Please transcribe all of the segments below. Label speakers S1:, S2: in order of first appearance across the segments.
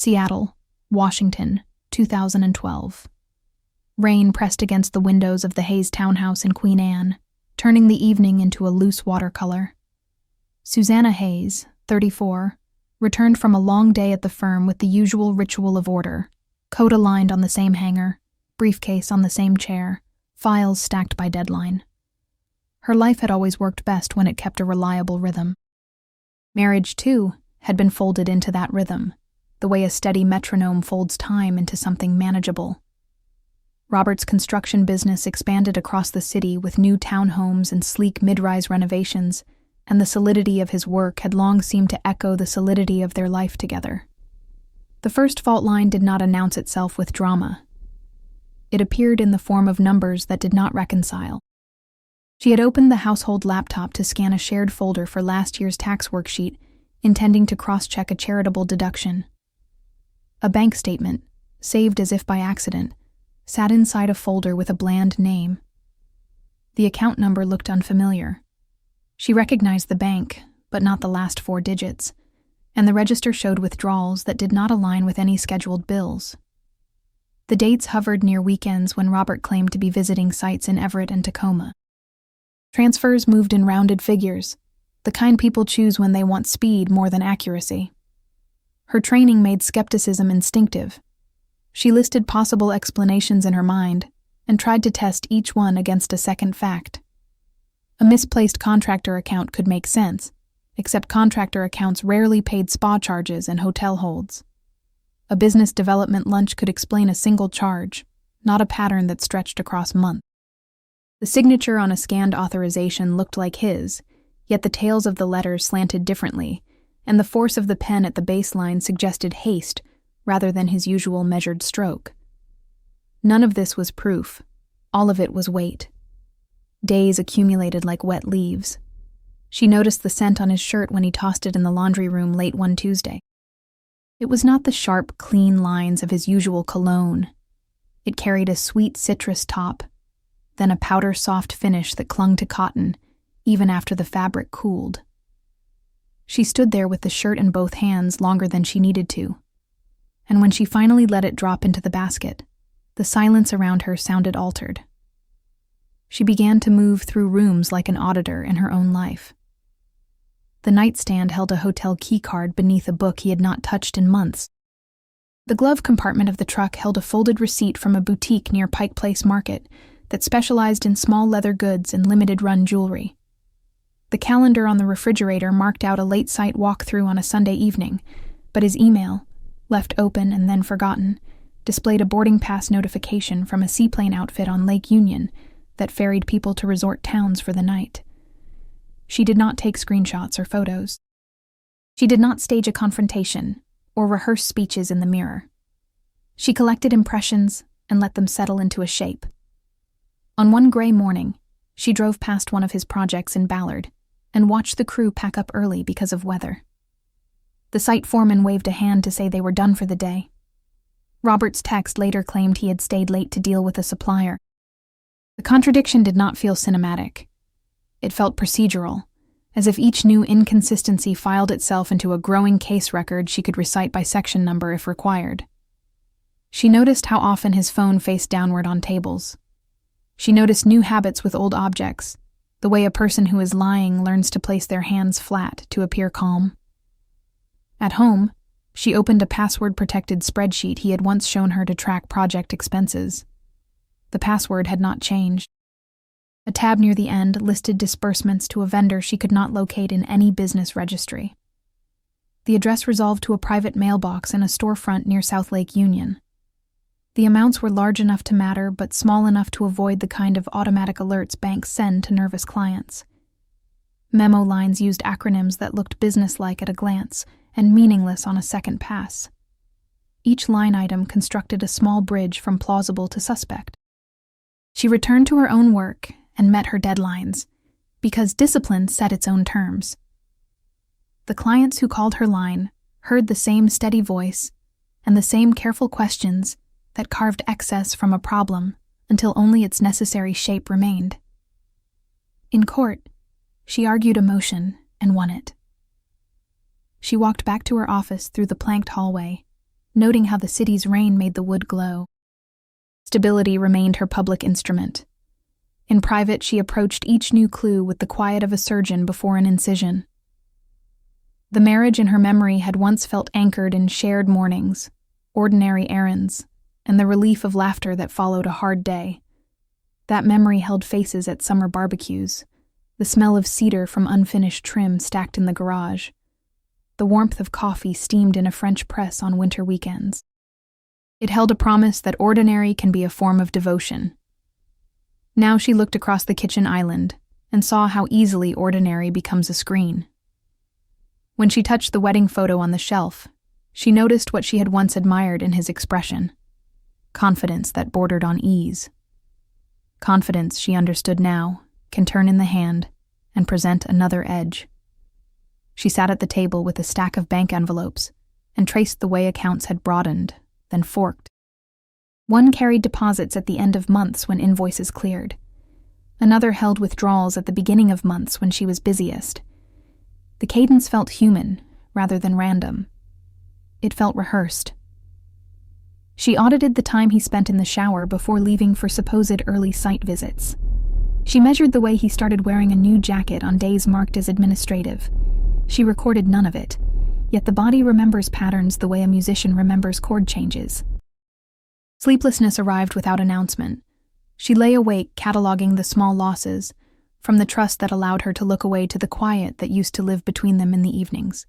S1: Seattle, Washington, 2012. Rain pressed against the windows of the Hayes townhouse in Queen Anne, turning the evening into a loose watercolor. Susanna Hayes, 34, returned from a long day at the firm with the usual ritual of order, coat aligned on the same hanger, briefcase on the same chair, files stacked by deadline. Her life had always worked best when it kept a reliable rhythm. Marriage, too, had been folded into that rhythm, the way a steady metronome folds time into something manageable. Robert's construction business expanded across the city with new townhomes and sleek mid-rise renovations, and the solidity of his work had long seemed to echo the solidity of their life together. The first fault line did not announce itself with drama. It appeared in the form of numbers that did not reconcile. She had opened the household laptop to scan a shared folder for last year's tax worksheet, intending to cross-check a charitable deduction. A bank statement, saved as if by accident, sat inside a folder with a bland name. The account number looked unfamiliar. She recognized the bank, but not the last 4 digits, and the register showed withdrawals that did not align with any scheduled bills. The dates hovered near weekends when Robert claimed to be visiting sites in Everett and Tacoma. Transfers moved in rounded figures, the kind people choose when they want speed more than accuracy. Her training made skepticism instinctive. She listed possible explanations in her mind and tried to test each one against a second fact. A misplaced contractor account could make sense, except contractor accounts rarely paid spa charges and hotel holds. A business development lunch could explain a single charge, not a pattern that stretched across months. The signature on a scanned authorization looked like his, yet the tails of the letters slanted differently, and the force of the pen at the baseline suggested haste rather than his usual measured stroke. None of this was proof. All of it was weight. Days accumulated like wet leaves. She noticed the scent on his shirt when he tossed it in the laundry room late one Tuesday. It was not the sharp, clean lines of his usual cologne. It carried a sweet citrus top, then a powder-soft finish that clung to cotton, even after the fabric cooled. She stood there with the shirt in both hands longer than she needed to, and when she finally let it drop into the basket, the silence around her sounded altered. She began to move through rooms like an auditor in her own life. The nightstand held a hotel keycard beneath a book he had not touched in months. The glove compartment of the truck held a folded receipt from a boutique near Pike Place Market that specialized in small leather goods and limited-run jewelry. The calendar on the refrigerator marked out a late-site walkthrough on a Sunday evening, but his email, left open and then forgotten, displayed a boarding pass notification from a seaplane outfit on Lake Union that ferried people to resort towns for the night. She did not take screenshots or photos. She did not stage a confrontation or rehearse speeches in the mirror. She collected impressions and let them settle into a shape. On one gray morning, she drove past one of his projects in Ballard and watched the crew pack up early because of weather. The site foreman waved a hand to say they were done for the day. Robert's text later claimed he had stayed late to deal with a supplier. The contradiction did not feel cinematic. It felt procedural, as if each new inconsistency filed itself into a growing case record she could recite by section number if required. She noticed how often his phone faced downward on tables. She noticed new habits with old objects, the way a person who is lying learns to place their hands flat to appear calm. At home, she opened a password-protected spreadsheet he had once shown her to track project expenses. The password had not changed. A tab near the end listed disbursements to a vendor she could not locate in any business registry. The address resolved to a private mailbox in a storefront near South Lake Union. The amounts were large enough to matter, but small enough to avoid the kind of automatic alerts banks send to nervous clients. Memo lines used acronyms that looked businesslike at a glance and meaningless on a second pass. Each line item constructed a small bridge from plausible to suspect. She returned to her own work and met her deadlines, because discipline set its own terms. The clients who called her line heard the same steady voice and the same careful questions that carved excess from a problem until only its necessary shape remained. In court, she argued emotion and won it. She walked back to her office through the planked hallway, noting how the city's rain made the wood glow. Stability remained her public instrument. In private, she approached each new clue with the quiet of a surgeon before an incision. The marriage in her memory had once felt anchored in shared mornings, ordinary errands, and the relief of laughter that followed a hard day. That memory held faces at summer barbecues, the smell of cedar from unfinished trim stacked in the garage, the warmth of coffee steamed in a French press on winter weekends. It held a promise that ordinary can be a form of devotion. Now she looked across the kitchen island and saw how easily ordinary becomes a screen. When she touched the wedding photo on the shelf, she noticed what she had once admired in his expression: confidence that bordered on ease. Confidence, she understood now, can turn in the hand and present another edge. She sat at the table with a stack of bank envelopes and traced the way accounts had broadened, then forked. One carried deposits at the end of months when invoices cleared. Another held withdrawals at the beginning of months when she was busiest. The cadence felt human rather than random. It felt rehearsed. She audited the time he spent in the shower before leaving for supposed early site visits. She measured the way he started wearing a new jacket on days marked as administrative. She recorded none of it, yet the body remembers patterns the way a musician remembers chord changes. Sleeplessness arrived without announcement. She lay awake cataloging the small losses, from the trust that allowed her to look away to the quiet that used to live between them in the evenings.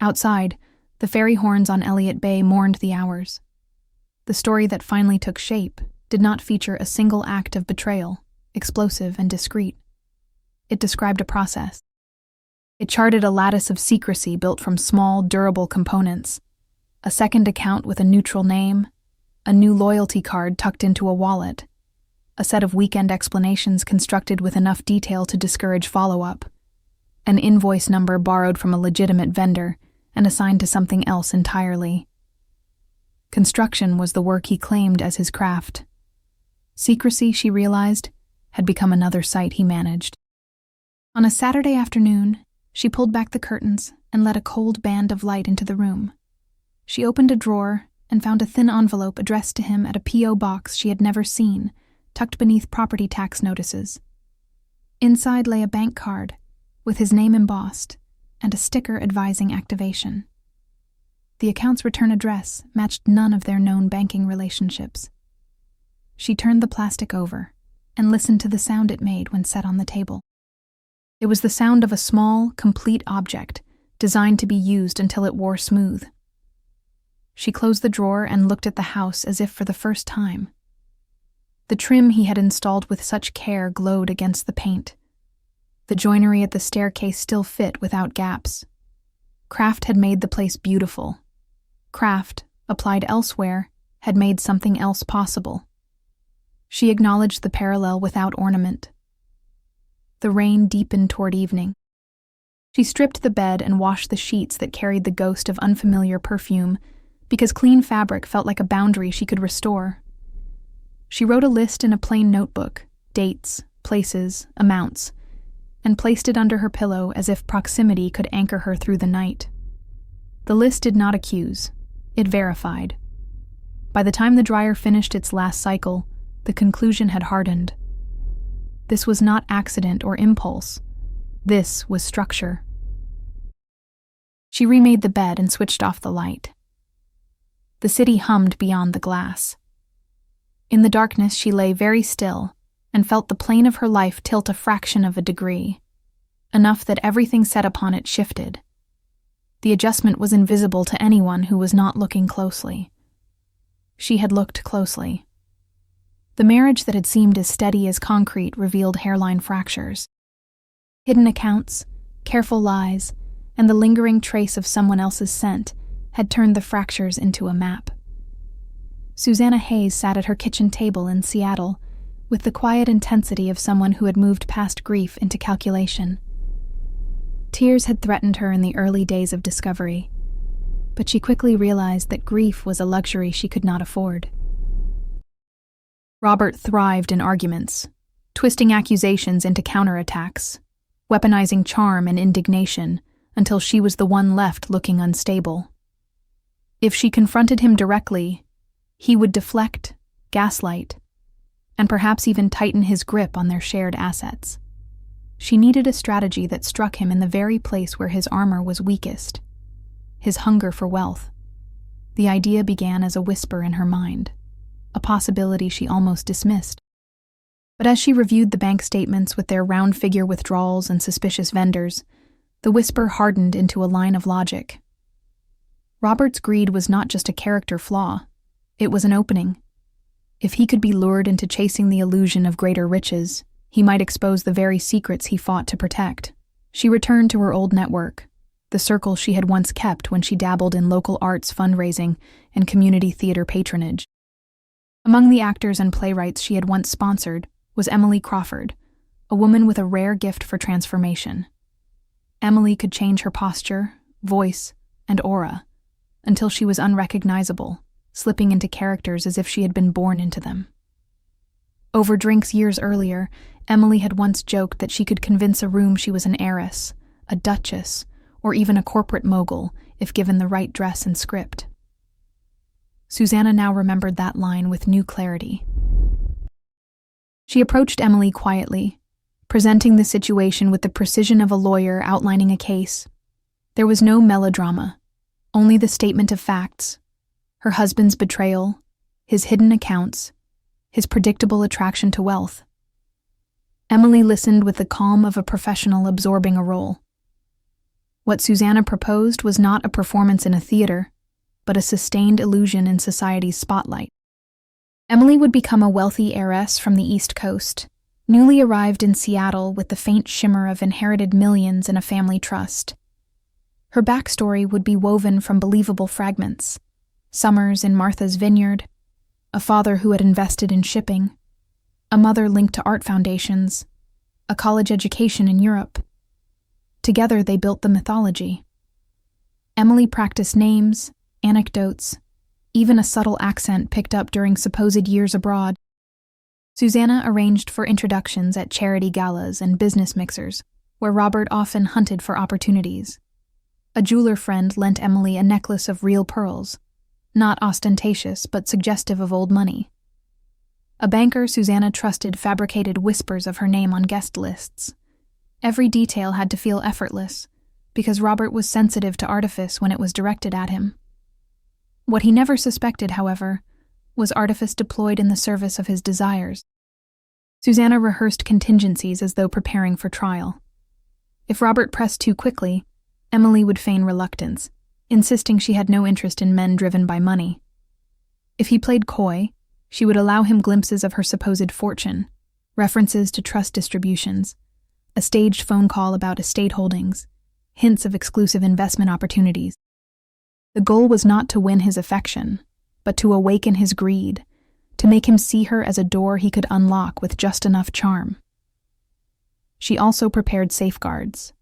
S1: Outside, the ferry horns on Elliott Bay mourned the hours. The story that finally took shape did not feature a single act of betrayal, explosive and discreet. It described a process. It charted a lattice of secrecy built from small, durable components: a second account with a neutral name, a new loyalty card tucked into a wallet, a set of weekend explanations constructed with enough detail to discourage follow-up, an invoice number borrowed from a legitimate vendor and assigned to something else entirely. Construction was the work he claimed as his craft. Secrecy, she realized, had become another site he managed. On a Saturday afternoon, she pulled back the curtains and let a cold band of light into the room. She opened a drawer and found a thin envelope addressed to him at a P.O. box she had never seen, tucked beneath property tax notices. Inside lay a bank card, with his name embossed, and a sticker advising activation. The account's return address matched none of their known banking relationships. She turned the plastic over and listened to the sound it made when set on the table. It was the sound of a small, complete object, designed to be used until it wore smooth. She closed the drawer and looked at the house as if for the first time. The trim he had installed with such care glowed against the paint. The joinery at the staircase still fit without gaps. Craft had made the place beautiful. Craft, applied elsewhere, had made something else possible. She acknowledged the parallel without ornament. The rain deepened toward evening. She stripped the bed and washed the sheets that carried the ghost of unfamiliar perfume, because clean fabric felt like a boundary she could restore. She wrote a list in a plain notebook, dates, places, amounts, and placed it under her pillow as if proximity could anchor her through the night. The list did not accuse. It verified. By the time the dryer finished its last cycle, the conclusion had hardened. This was not accident or impulse. This was structure. She remade the bed and switched off the light. The city hummed beyond the glass. In the darkness, she lay very still and felt the plane of her life tilt a fraction of a degree, enough that everything set upon it shifted. The adjustment was invisible to anyone who was not looking closely. She had looked closely. The marriage that had seemed as steady as concrete revealed hairline fractures. Hidden accounts, careful lies, and the lingering trace of someone else's scent had turned the fractures into a map. Susanna Hayes sat at her kitchen table in Seattle, with the quiet intensity of someone who had moved past grief into calculation. Tears had threatened her in the early days of discovery, but she quickly realized that grief was a luxury she could not afford. Robert thrived in arguments, twisting accusations into counterattacks, weaponizing charm and indignation until she was the one left looking unstable. If she confronted him directly, he would deflect, gaslight, and perhaps even tighten his grip on their shared assets. She needed a strategy that struck him in the very place where his armor was weakest: his hunger for wealth. The idea began as a whisper in her mind, a possibility she almost dismissed. But as she reviewed the bank statements with their round-figure withdrawals and suspicious vendors, the whisper hardened into a line of logic. Robert's greed was not just a character flaw, it was an opening. If he could be lured into chasing the illusion of greater riches, he might expose the very secrets he fought to protect. She returned to her old network, the circle she had once kept when she dabbled in local arts fundraising and community theater patronage. Among the actors and playwrights she had once sponsored was Emily Crawford, a woman with a rare gift for transformation. Emily could change her posture, voice, and aura until she was unrecognizable, slipping into characters as if she had been born into them. Over drinks years earlier, Emily had once joked that she could convince a room she was an heiress, a duchess, or even a corporate mogul if given the right dress and script. Susanna now remembered that line with new clarity. She approached Emily quietly, presenting the situation with the precision of a lawyer outlining a case. There was no melodrama, only the statement of facts: her husband's betrayal, his hidden accounts, his predictable attraction to wealth. Emily listened with the calm of a professional absorbing a role. What Susanna proposed was not a performance in a theater, but a sustained illusion in society's spotlight. Emily would become a wealthy heiress from the East Coast, newly arrived in Seattle with the faint shimmer of inherited millions in a family trust. Her backstory would be woven from believable fragments: summers in Martha's Vineyard, a father who had invested in shipping, a mother linked to art foundations, a college education in Europe. Together they built the mythology. Emily practiced names, anecdotes, even a subtle accent picked up during supposed years abroad. Susanna arranged for introductions at charity galas and business mixers, where Robert often hunted for opportunities. A jeweler friend lent Emily a necklace of real pearls, not ostentatious but suggestive of old money. A banker Susanna trusted fabricated whispers of her name on guest lists. Every detail had to feel effortless, because Robert was sensitive to artifice when it was directed at him. What he never suspected, however, was artifice deployed in the service of his desires. Susanna rehearsed contingencies as though preparing for trial. If Robert pressed too quickly, Emily would feign reluctance, insisting she had no interest in men driven by money. If he played coy, she would allow him glimpses of her supposed fortune, references to trust distributions, a staged phone call about estate holdings, hints of exclusive investment opportunities. The goal was not to win his affection, but to awaken his greed, to make him see her as a door he could unlock with just enough charm. She also prepared safeguards.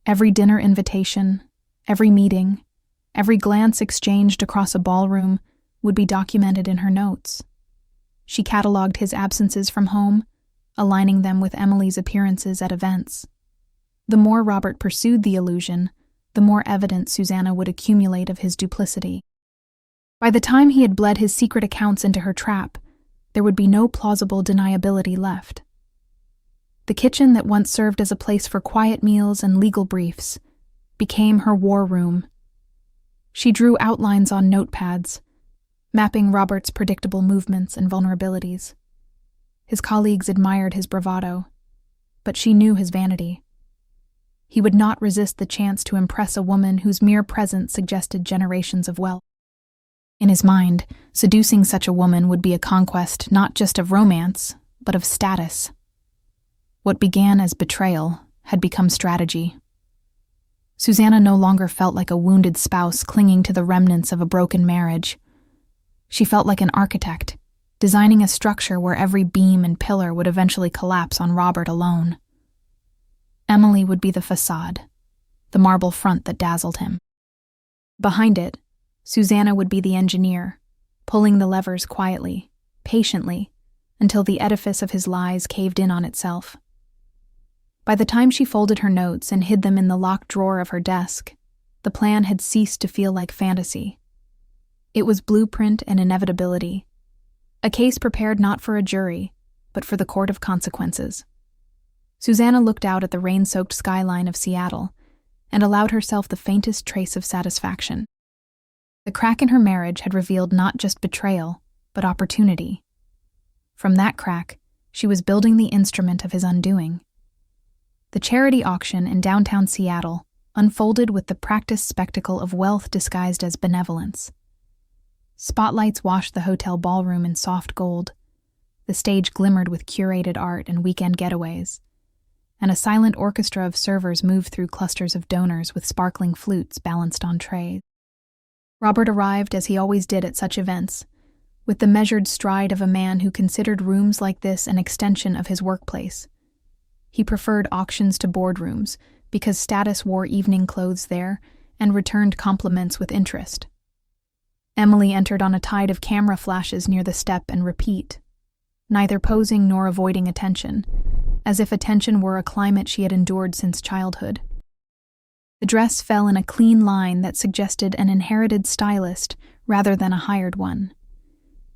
S1: Every dinner invitation, every meeting, every glance exchanged across a ballroom would be documented in her notes. She cataloged his absences from home, aligning them with Emily's appearances at events. The more Robert pursued the illusion, the more evidence Susanna would accumulate of his duplicity. By the time he had bled his secret accounts into her trap, there would be no plausible deniability left. The kitchen that once served as a place for quiet meals and legal briefs became her war room. She drew outlines on notepads, mapping Robert's predictable movements and vulnerabilities. His colleagues admired his bravado, but she knew his vanity. He would not resist the chance to impress a woman whose mere presence suggested generations of wealth. In his mind, seducing such a woman would be a conquest not just of romance, but of status. What began as betrayal had become strategy. Susanna no longer felt like a wounded spouse clinging to the remnants of a broken marriage. She felt like an architect, designing a structure where every beam and pillar would eventually collapse on Robert alone. Emily would be the facade, the marble front that dazzled him. Behind it, Susanna would be the engineer, pulling the levers quietly, patiently, until the edifice of his lies caved in on itself. By the time she folded her notes and hid them in the locked drawer of her desk, the plan had ceased to feel like fantasy. It was blueprint and inevitability. A case prepared not for a jury, but for the court of consequences. Susanna looked out at the rain-soaked skyline of Seattle and allowed herself the faintest trace of satisfaction. The crack in her marriage had revealed not just betrayal, but opportunity. From that crack, she was building the instrument of his undoing. The charity auction in downtown Seattle unfolded with the practiced spectacle of wealth disguised as benevolence. Spotlights washed the hotel ballroom in soft gold. The stage glimmered with curated art and weekend getaways, and a silent orchestra of servers moved through clusters of donors with sparkling flutes balanced on trays. Robert arrived as he always did at such events, with the measured stride of a man who considered rooms like this an extension of his workplace. He preferred auctions to boardrooms because status wore evening clothes there and returned compliments with interest. Emily entered on a tide of camera flashes near the step and repeat, neither posing nor avoiding attention, as if attention were a climate she had endured since childhood. The dress fell in a clean line that suggested an inherited stylist rather than a hired one.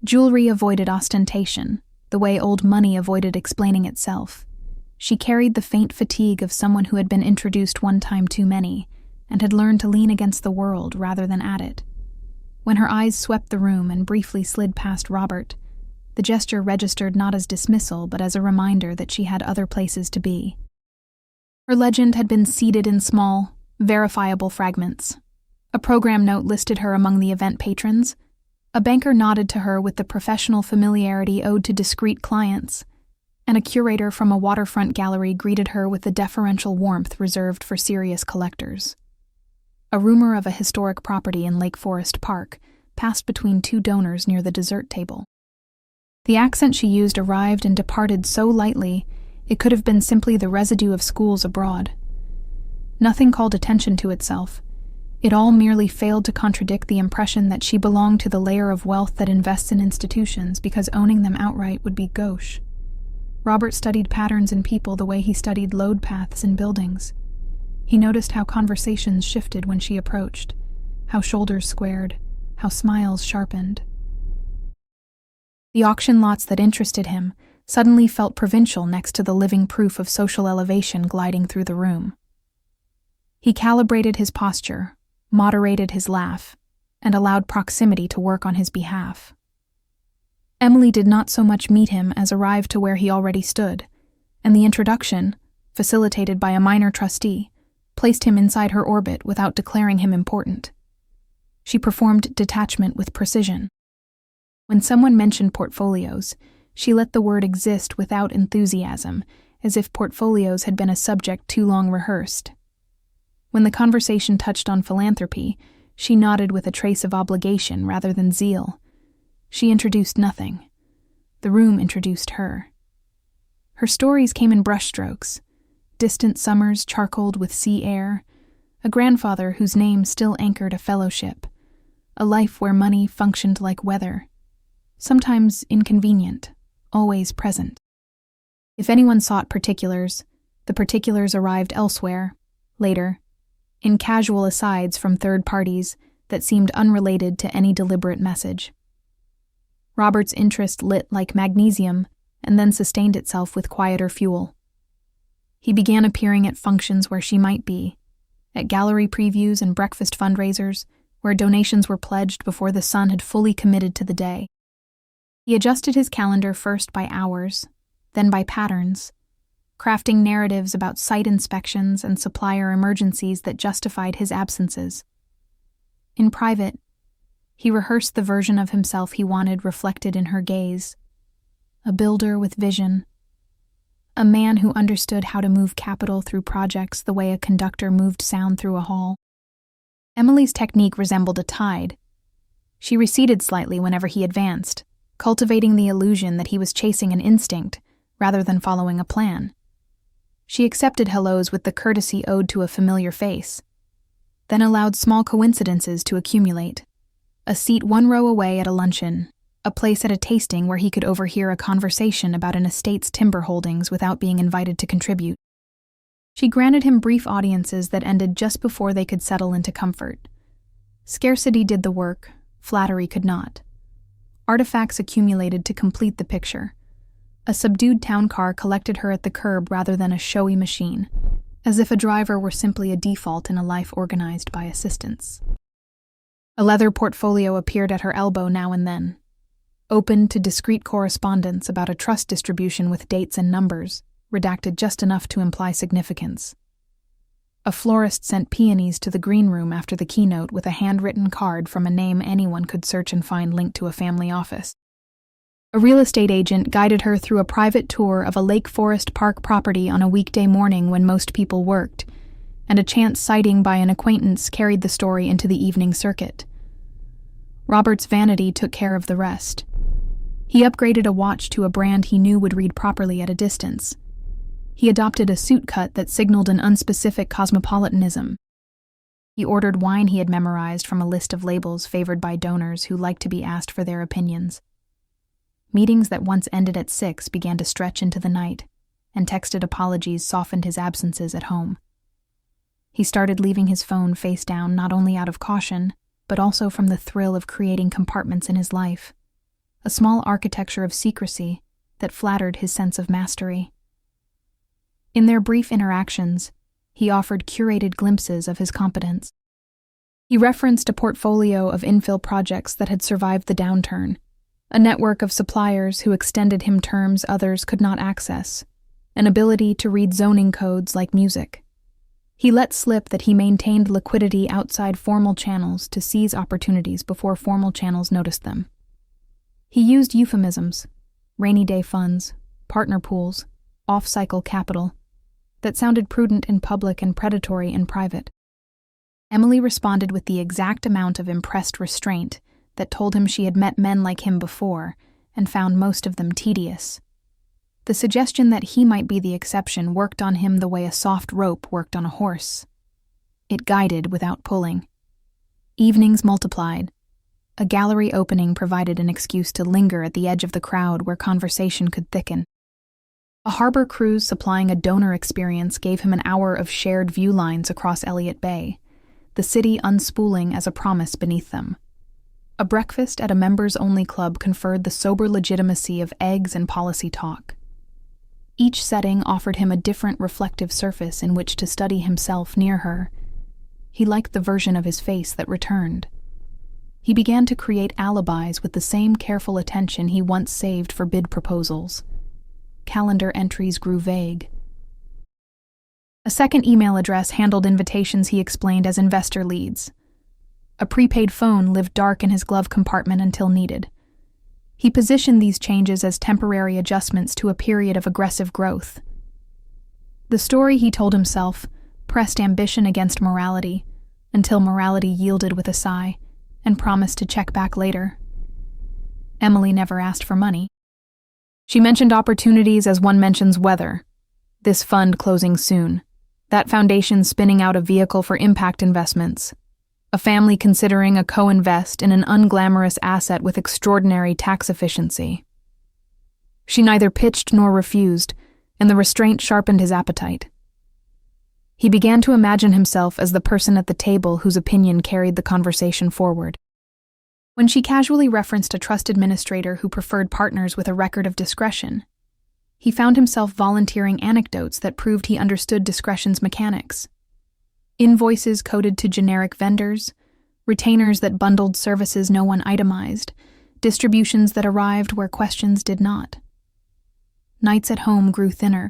S1: Jewelry avoided ostentation, the way old money avoided explaining itself. She carried the faint fatigue of someone who had been introduced one time too many and had learned to lean against the world rather than at it. When her eyes swept the room and briefly slid past Robert, the gesture registered not as dismissal but as a reminder that she had other places to be. Her legend had been seeded in small, verifiable fragments. A program note listed her among the event patrons. A banker nodded to her with the professional familiarity owed to discreet clients, and a curator from a waterfront gallery greeted her with the deferential warmth reserved for serious collectors. A rumor of a historic property in Lake Forest Park passed between two donors near the dessert table. The accent she used arrived and departed so lightly it could have been simply the residue of schools abroad. Nothing called attention to itself. It all merely failed to contradict the impression that she belonged to the layer of wealth that invests in institutions because owning them outright would be gauche. Robert studied patterns in people the way he studied load paths in buildings. He noticed how conversations shifted when she approached, how shoulders squared, how smiles sharpened. The auction lots that interested him suddenly felt provincial next to the living proof of social elevation gliding through the room. He calibrated his posture, moderated his laugh, and allowed proximity to work on his behalf. Emily did not so much meet him as arrive to where he already stood, and the introduction, facilitated by a minor trustee, placed him inside her orbit without declaring him important. She performed detachment with precision. When someone mentioned portfolios, she let the word exist without enthusiasm, as if portfolios had been a subject too long rehearsed. When the conversation touched on philanthropy, she nodded with a trace of obligation rather than zeal. She introduced nothing. The room introduced her. Her stories came in brushstrokes, distant summers charcoaled with sea air, a grandfather whose name still anchored a fellowship, a life where money functioned like weather, sometimes inconvenient, always present. If anyone sought particulars, the particulars arrived elsewhere, later, in casual asides from third parties that seemed unrelated to any deliberate message. Robert's interest lit like magnesium and then sustained itself with quieter fuel. He began appearing at functions where she might be, at gallery previews and breakfast fundraisers where donations were pledged before the sun had fully committed to the day. He adjusted his calendar first by hours, then by patterns, crafting narratives about site inspections and supplier emergencies that justified his absences. In private, he rehearsed the version of himself he wanted reflected in her gaze. A builder with vision. A man who understood how to move capital through projects the way a conductor moved sound through a hall. Emily's technique resembled a tide. She receded slightly whenever he advanced, cultivating the illusion that he was chasing an instinct rather than following a plan. She accepted hellos with the courtesy owed to a familiar face, then allowed small coincidences to accumulate. A seat one row away at a luncheon, a place at a tasting where he could overhear a conversation about an estate's timber holdings without being invited to contribute. She granted him brief audiences that ended just before they could settle into comfort. Scarcity did the work, Flattery could not. Artifacts accumulated to complete the picture. A subdued town car collected her at the curb rather than a showy machine, as if a driver were simply a default in a life organized by assistants. A leather portfolio appeared at her elbow now and then, open to discreet correspondence about a trust distribution with dates and numbers, redacted just enough to imply significance. A florist sent peonies to the green room after the keynote with a handwritten card from a name anyone could search and find linked to a family office. A real estate agent guided her through a private tour of a Lake Forest Park property on a weekday morning when most people worked, and a chance sighting by an acquaintance carried the story into the evening circuit. Robert's vanity took care of the rest. He upgraded a watch to a brand he knew would read properly at a distance. He adopted a suit cut that signaled an unspecific cosmopolitanism. He ordered wine he had memorized from a list of labels favored by donors who liked to be asked for their opinions. Meetings that once ended at 6 began to stretch into the night, and texted apologies softened his absences at home. He started leaving his phone face down not only out of caution, but also from the thrill of creating compartments in his life, a small architecture of secrecy that flattered his sense of mastery. In their brief interactions, he offered curated glimpses of his competence. He referenced a portfolio of infill projects that had survived the downturn, a network of suppliers who extended him terms others could not access, an ability to read zoning codes like music. He let slip that he maintained liquidity outside formal channels to seize opportunities before formal channels noticed them. He used euphemisms, rainy day funds, partner pools, off-cycle capital, that sounded prudent in public and predatory in private. Emily responded with the exact amount of impressed restraint that told him she had met men like him before and found most of them tedious. The suggestion that he might be the exception worked on him the way a soft rope worked on a horse. It guided without pulling. Evenings multiplied. A gallery opening provided an excuse to linger at the edge of the crowd where conversation could thicken. A harbor cruise supplying a donor experience gave him an hour of shared view lines across Elliott Bay, the city unspooling as a promise beneath them. A breakfast at a members-only club conferred the sober legitimacy of eggs and policy talk. Each setting offered him a different reflective surface in which to study himself near her. He liked the version of his face that returned. He began to create alibis with the same careful attention he once saved for bid proposals. Calendar entries grew vague. A second email address handled invitations he explained as investor leads. A prepaid phone lived dark in his glove compartment until needed. He positioned these changes as temporary adjustments to a period of aggressive growth. The story, he told himself, pressed ambition against morality, until morality yielded with a sigh and promised to check back later. Emily never asked for money. She mentioned opportunities as one mentions weather. This fund closing soon. That foundation spinning out a vehicle for impact investments. A family considering a co-invest in an unglamorous asset with extraordinary tax efficiency. She neither pitched nor refused, and the restraint sharpened his appetite. He began to imagine himself as the person at the table whose opinion carried the conversation forward. When she casually referenced a trust administrator who preferred partners with a record of discretion, he found himself volunteering anecdotes that proved he understood discretion's mechanics. Invoices coded to generic vendors, retainers that bundled services no one itemized, distributions that arrived where questions did not. Nights at home grew thinner.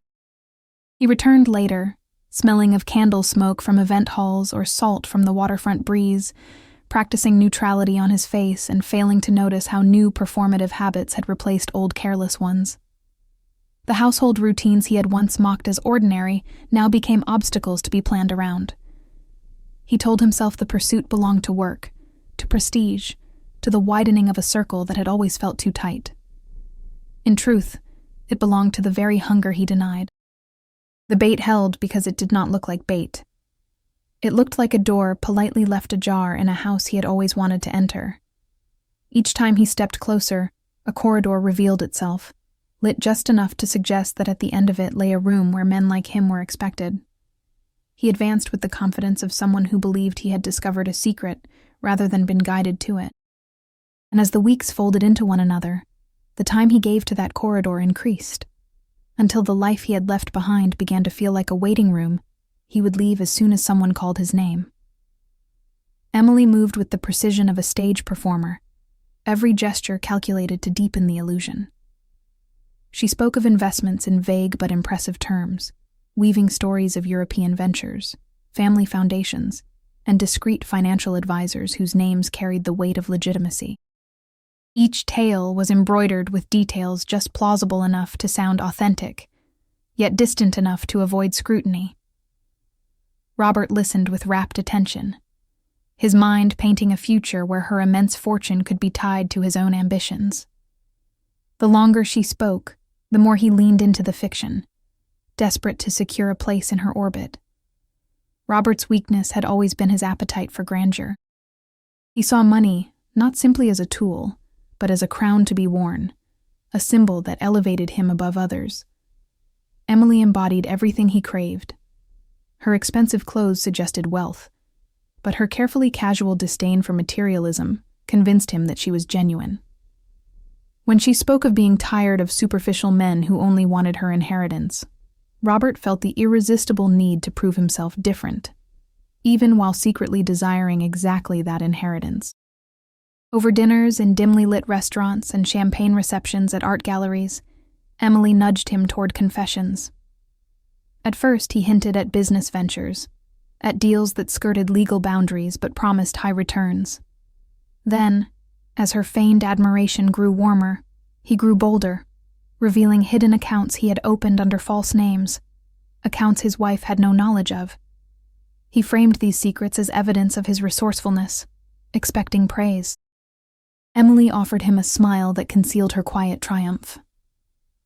S1: He returned later, smelling of candle smoke from event halls or salt from the waterfront breeze, practicing neutrality on his face and failing to notice how new performative habits had replaced old careless ones. The household routines he had once mocked as ordinary now became obstacles to be planned around. He told himself the pursuit belonged to work, to prestige, to the widening of a circle that had always felt too tight. In truth, it belonged to the very hunger he denied. The bait held because it did not look like bait. It looked like a door politely left ajar in a house he had always wanted to enter. Each time he stepped closer, a corridor revealed itself, lit just enough to suggest that at the end of it lay a room where men like him were expected. He advanced with the confidence of someone who believed he had discovered a secret rather than been guided to it. And as the weeks folded into one another, the time he gave to that corridor increased, until the life he had left behind began to feel like a waiting room he would leave as soon as someone called his name. Emily moved with the precision of a stage performer, every gesture calculated to deepen the illusion. She spoke of investments in vague but impressive terms, weaving stories of European ventures, family foundations, and discreet financial advisors whose names carried the weight of legitimacy. Each tale was embroidered with details just plausible enough to sound authentic, yet distant enough to avoid scrutiny. Robert listened with rapt attention, his mind painting a future where her immense fortune could be tied to his own ambitions. The longer she spoke, the more he leaned into the fiction, desperate to secure a place in her orbit. Robert's weakness had always been his appetite for grandeur. He saw money not simply as a tool, but as a crown to be worn, a symbol that elevated him above others. Emily embodied everything he craved. Her expensive clothes suggested wealth, but her carefully casual disdain for materialism convinced him that she was genuine. When she spoke of being tired of superficial men who only wanted her inheritance, Robert felt the irresistible need to prove himself different, even while secretly desiring exactly that inheritance. Over dinners in dimly lit restaurants and champagne receptions at art galleries, Emily nudged him toward confessions. At first, he hinted at business ventures, at deals that skirted legal boundaries but promised high returns. Then, as her feigned admiration grew warmer, he grew bolder, revealing hidden accounts he had opened under false names, accounts his wife had no knowledge of. He framed these secrets as evidence of his resourcefulness, expecting praise. Emily offered him a smile that concealed her quiet triumph.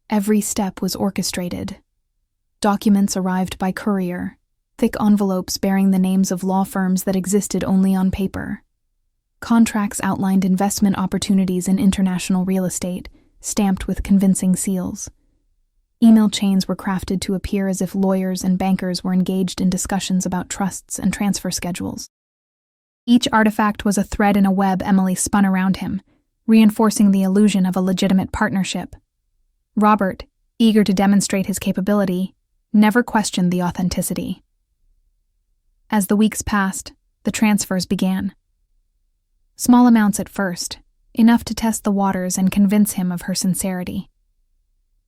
S1: Every step was orchestrated. Documents arrived by courier, thick envelopes bearing the names of law firms that existed only on paper. Contracts outlined investment opportunities in international real estate, stamped with convincing seals. Email chains were crafted to appear as if lawyers and bankers were engaged in discussions about trusts and transfer schedules. Each artifact was a thread in a web Emily spun around him, reinforcing the illusion of a legitimate partnership. Robert, eager to demonstrate his capability, never questioned the authenticity. As the weeks passed, the transfers began. Small amounts at first, enough to test the waters and convince him of her sincerity.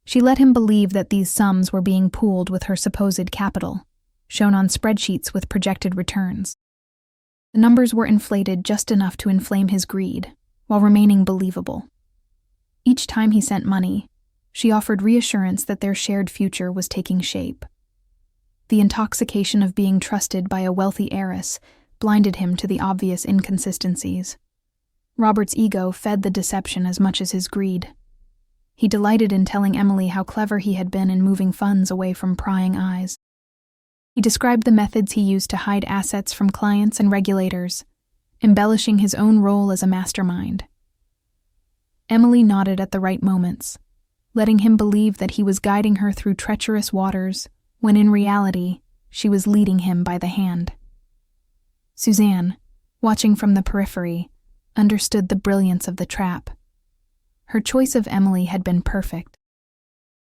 S1: She let him believe that these sums were being pooled with her supposed capital, shown on spreadsheets with projected returns. The numbers were inflated just enough to inflame his greed, while remaining believable. Each time he sent money, she offered reassurance that their shared future was taking shape. The intoxication of being trusted by a wealthy heiress blinded him to the obvious inconsistencies. Robert's ego fed the deception as much as his greed. He delighted in telling Emily how clever he had been in moving funds away from prying eyes. He described the methods he used to hide assets from clients and regulators, embellishing his own role as a mastermind. Emily nodded at the right moments, letting him believe that he was guiding her through treacherous waters, when in reality, she was leading him by the hand. Suzanne, watching from the periphery, understood the brilliance of the trap. Her choice of Emily had been perfect.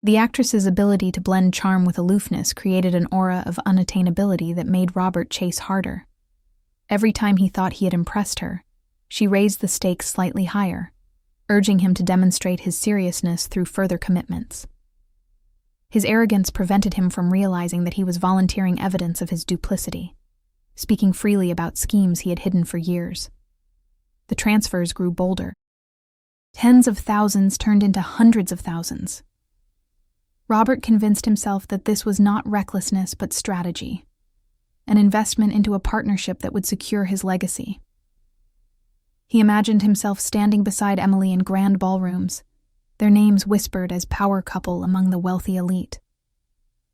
S1: The actress's ability to blend charm with aloofness created an aura of unattainability that made Robert chase harder. Every time he thought he had impressed her, she raised the stakes slightly higher, urging him to demonstrate his seriousness through further commitments. His arrogance prevented him from realizing that he was volunteering evidence of his duplicity, speaking freely about schemes he had hidden for years. The transfers grew bolder. Tens of thousands turned into hundreds of thousands. Robert convinced himself that this was not recklessness but strategy, an investment into a partnership that would secure his legacy. He imagined himself standing beside Emily in grand ballrooms, their names whispered as power couple among the wealthy elite.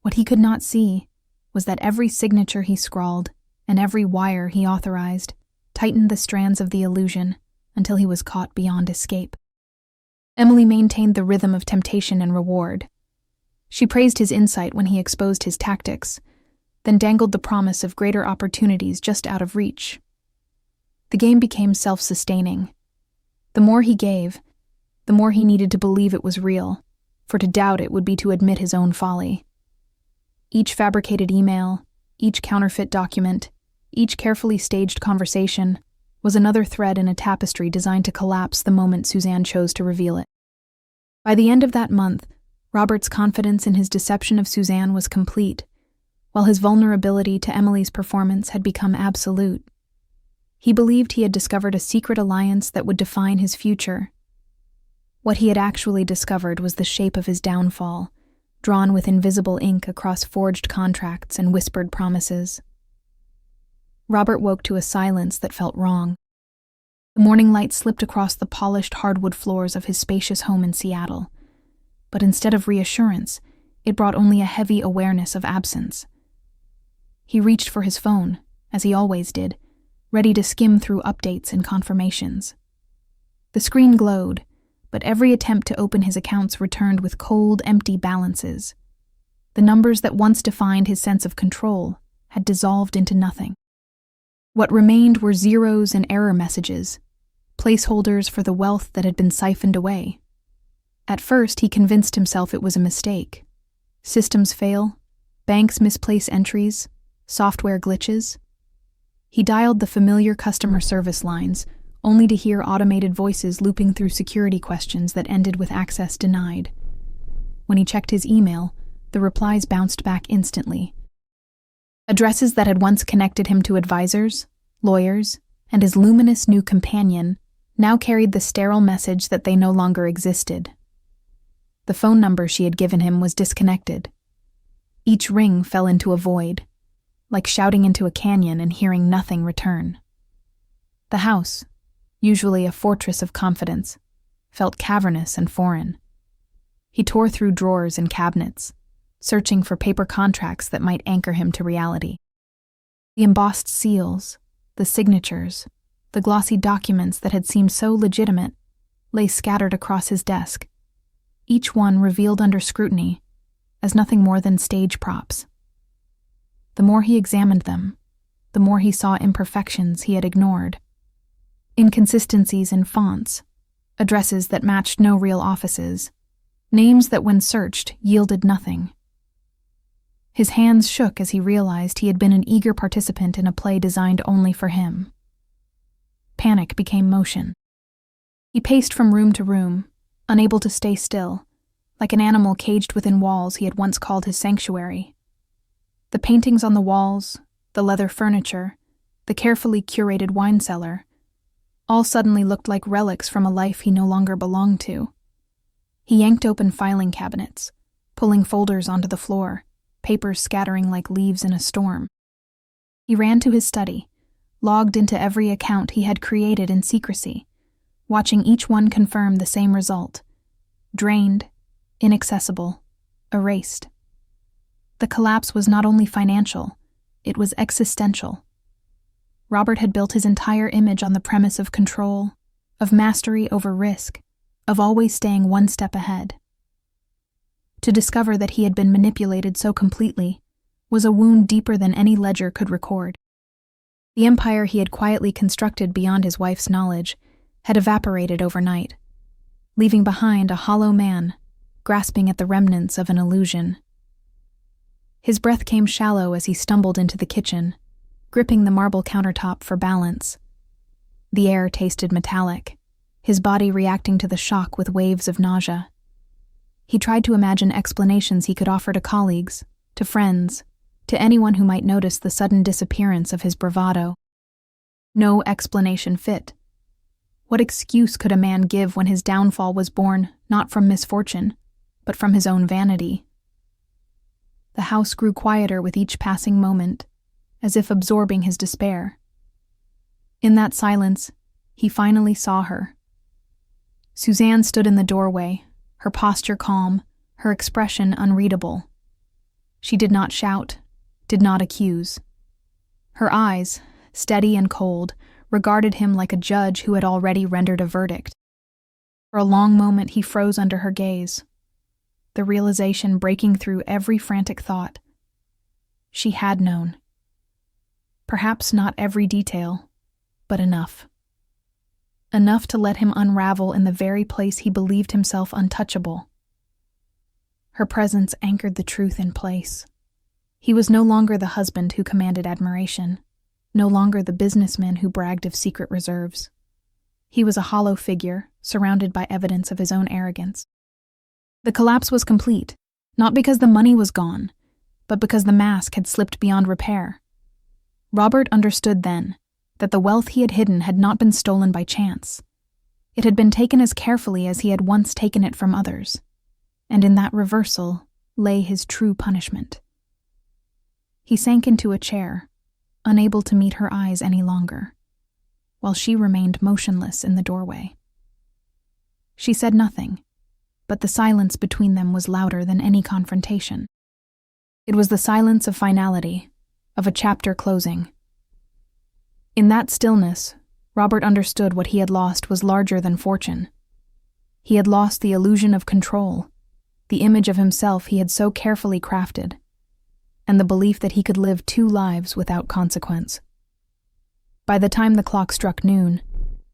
S1: What he could not see was that every signature he scrawled and every wire he authorized tightened the strands of the illusion until he was caught beyond escape. Emily maintained the rhythm of temptation and reward. She praised his insight when he exposed his tactics, then dangled the promise of greater opportunities just out of reach. The game became self-sustaining. The more he gave, the more he needed to believe it was real, for to doubt it would be to admit his own folly. Each fabricated email, each counterfeit document, each carefully staged conversation was another thread in a tapestry designed to collapse the moment Suzanne chose to reveal it. By the end of that month, Robert's confidence in his deception of Suzanne was complete, while his vulnerability to Emily's performance had become absolute. He believed he had discovered a secret alliance that would define his future. What he had actually discovered was the shape of his downfall, drawn with invisible ink across forged contracts and whispered promises. Robert woke to a silence that felt wrong. The morning light slipped across the polished hardwood floors of his spacious home in Seattle, but instead of reassurance, it brought only a heavy awareness of absence. He reached for his phone, as he always did, ready to skim through updates and confirmations. The screen glowed, but every attempt to open his accounts returned with cold, empty balances. The numbers that once defined his sense of control had dissolved into nothing. What remained were zeros and error messages, placeholders for the wealth that had been siphoned away. At first, he convinced himself it was a mistake. Systems fail, banks misplace entries, software glitches. He dialed the familiar customer service lines, only to hear automated voices looping through security questions that ended with access denied. When he checked his email, the replies bounced back instantly. Addresses that had once connected him to advisors, lawyers, and his luminous new companion now carried the sterile message that they no longer existed. The phone number she had given him was disconnected. Each ring fell into a void, like shouting into a canyon and hearing nothing return. The house, usually a fortress of confidence, felt cavernous and foreign. He tore through drawers and cabinets, searching for paper contracts that might anchor him to reality. The embossed seals, the signatures, the glossy documents that had seemed so legitimate lay scattered across his desk, each one revealed under scrutiny as nothing more than stage props. The more he examined them, the more he saw imperfections he had ignored. Inconsistencies in fonts, addresses that matched no real offices, names that when searched yielded nothing. His hands shook as he realized he had been an eager participant in a play designed only for him. Panic became motion. He paced from room to room, unable to stay still, like an animal caged within walls he had once called his sanctuary. The paintings on the walls, the leather furniture, the carefully curated wine cellar, all suddenly looked like relics from a life he no longer belonged to. He yanked open filing cabinets, pulling folders onto the floor, papers scattering like leaves in a storm. He ran to his study, logged into every account he had created in secrecy, watching each one confirm the same result: drained, inaccessible, erased. The collapse was not only financial, it was existential. Robert had built his entire image on the premise of control, of mastery over risk, of always staying one step ahead. To discover that he had been manipulated so completely was a wound deeper than any ledger could record. The empire he had quietly constructed beyond his wife's knowledge had evaporated overnight, leaving behind a hollow man, grasping at the remnants of an illusion. His breath came shallow as he stumbled into the kitchen, gripping the marble countertop for balance. The air tasted metallic, his body reacting to the shock with waves of nausea. He tried to imagine explanations he could offer to colleagues, to friends, to anyone who might notice the sudden disappearance of his bravado. No explanation fit. What excuse could a man give when his downfall was born not from misfortune, but from his own vanity? The house grew quieter with each passing moment, as if absorbing his despair. In that silence, he finally saw her. Suzanne stood in the doorway, her posture calm, her expression unreadable. She did not shout, did not accuse. Her eyes, steady and cold, regarded him like a judge who had already rendered a verdict. For a long moment he froze under her gaze, the realization breaking through every frantic thought. She had known. Perhaps not every detail, but enough. enough to let him unravel in the very place he believed himself untouchable. Her presence anchored the truth in place. He was no longer the husband who commanded admiration, no longer the businessman who bragged of secret reserves. He was a hollow figure, surrounded by evidence of his own arrogance. The collapse was complete, not because the money was gone, but because the mask had slipped beyond repair. Robert understood then that the wealth he had hidden had not been stolen by chance. It had been taken as carefully as he had once taken it from others, and in that reversal lay his true punishment. He sank into a chair, unable to meet her eyes any longer, while she remained motionless in the doorway. She said nothing, but the silence between them was louder than any confrontation. It was the silence of finality, of a chapter closing. In that stillness, Robert understood what he had lost was larger than fortune. He had lost the illusion of control, the image of himself he had so carefully crafted, and the belief that he could live two lives without consequence. By the time the clock struck noon,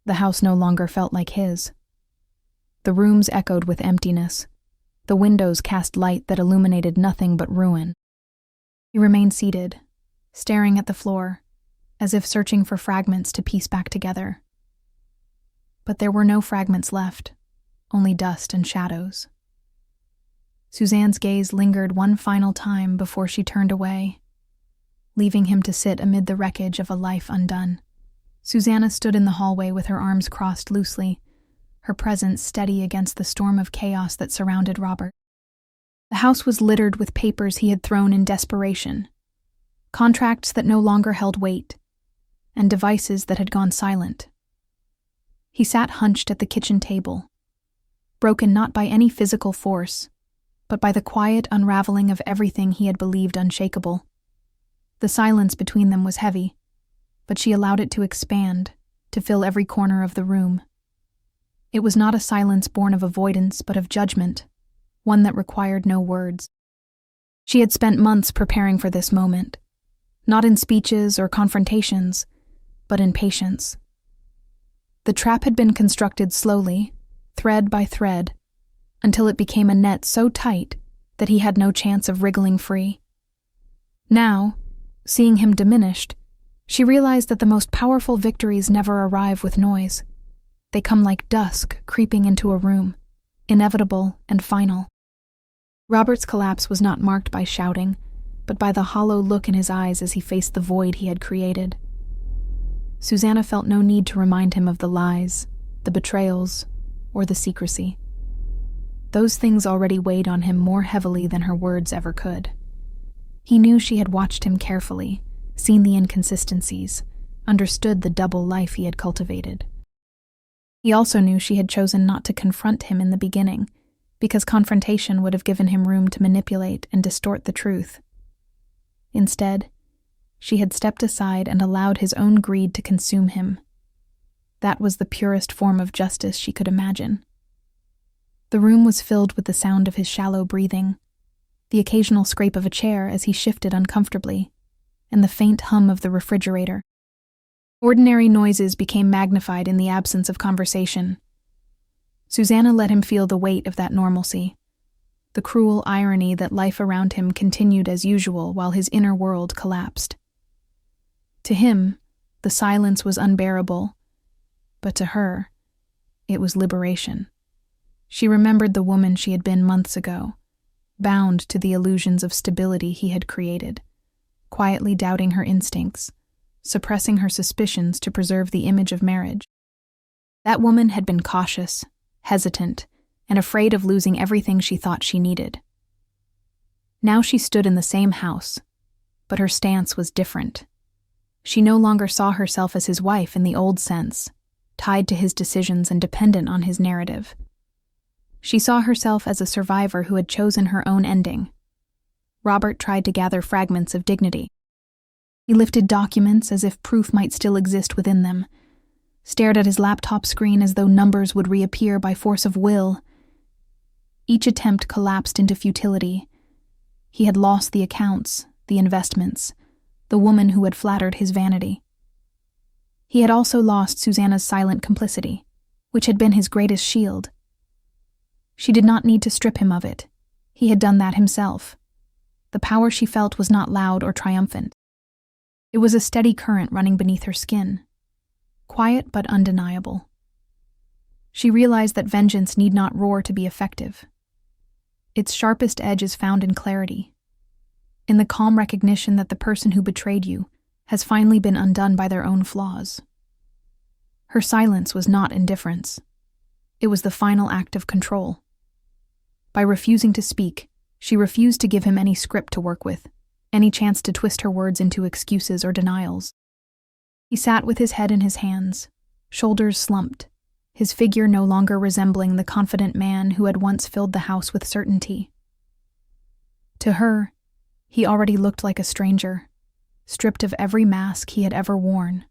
S1: the house no longer felt like his. The rooms echoed with emptiness. The windows cast light that illuminated nothing but ruin. He remained seated, staring at the floor, as if searching for fragments to piece back together. But there were no fragments left, only dust and shadows. Suzanne's gaze lingered one final time before she turned away, leaving him to sit amid the wreckage of a life undone. Susanna stood in the hallway with her arms crossed loosely, her presence steady against the storm of chaos that surrounded Robert. The house was littered with papers he had thrown in desperation, contracts that no longer held weight, and devices that had gone silent. He sat hunched at the kitchen table, broken not by any physical force, but by the quiet unraveling of everything he had believed unshakable. The silence between them was heavy, but she allowed it to expand, to fill every corner of the room. It was not a silence born of avoidance, but of judgment, one that required no words. She had spent months preparing for this moment, not in speeches or confrontations, but in patience. The trap had been constructed slowly, thread by thread, until it became a net so tight that he had no chance of wriggling free. Now, seeing him diminished, she realized that the most powerful victories never arrive with noise. They come like dusk creeping into a room, inevitable and final. Robert's collapse was not marked by shouting, but by the hollow look in his eyes as he faced the void he had created. Susanna felt no need to remind him of the lies, the betrayals, or the secrecy. Those things already weighed on him more heavily than her words ever could. He knew she had watched him carefully, seen the inconsistencies, understood the double life he had cultivated. He also knew she had chosen not to confront him in the beginning, because confrontation would have given him room to manipulate and distort the truth. Instead, she had stepped aside and allowed his own greed to consume him. That was the purest form of justice she could imagine. The room was filled with the sound of his shallow breathing, the occasional scrape of a chair as he shifted uncomfortably, and the faint hum of the refrigerator. Ordinary noises became magnified in the absence of conversation. Susanna let him feel the weight of that normalcy, the cruel irony that life around him continued as usual while his inner world collapsed. To him, the silence was unbearable, but to her, it was liberation. She remembered the woman she had been months ago, bound to the illusions of stability he had created, quietly doubting her instincts, suppressing her suspicions to preserve the image of marriage. That woman had been cautious, hesitant, and afraid of losing everything she thought she needed. Now she stood in the same house, but her stance was different. She no longer saw herself as his wife in the old sense, tied to his decisions and dependent on his narrative. She saw herself as a survivor who had chosen her own ending. Robert tried to gather fragments of dignity. He lifted documents as if proof might still exist within them, stared at his laptop screen as though numbers would reappear by force of will. Each attempt collapsed into futility. He had lost the accounts, the investments, the woman who had flattered his vanity. He had also lost Susanna's silent complicity, which had been his greatest shield. She did not need to strip him of it. He had done that himself. The power she felt was not loud or triumphant. It was a steady current running beneath her skin, quiet but undeniable. She realized that vengeance need not roar to be effective. Its sharpest edge is found in clarity, in the calm recognition that the person who betrayed you has finally been undone by their own flaws. Her silence was not indifference. It was the final act of control. By refusing to speak, she refused to give him any script to work with, any chance to twist her words into excuses or denials. He sat with his head in his hands, shoulders slumped, his figure no longer resembling the confident man who had once filled the house with certainty. To her, he already looked like a stranger, stripped of every mask he had ever worn.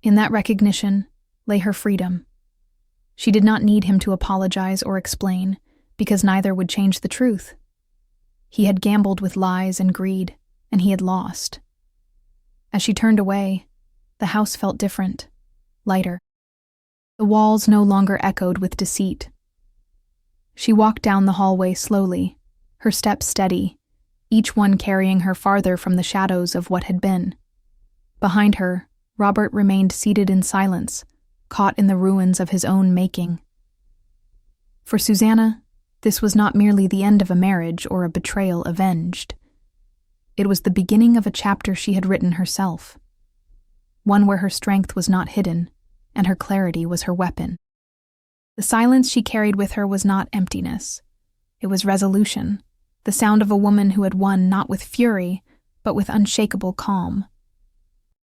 S1: In that recognition lay her freedom. She did not need him to apologize or explain, because neither would change the truth. He had gambled with lies and greed, and he had lost. As she turned away, the house felt different, lighter. The walls no longer echoed with deceit. She walked down the hallway slowly, her steps steady, each one carrying her farther from the shadows of what had been. Behind her, Robert remained seated in silence, caught in the ruins of his own making. For Susanna, this was not merely the end of a marriage or a betrayal avenged. It was the beginning of a chapter she had written herself, one where her strength was not hidden, and her clarity was her weapon. The silence she carried with her was not emptiness. It was resolution, the sound of a woman who had won not with fury, but with unshakable calm.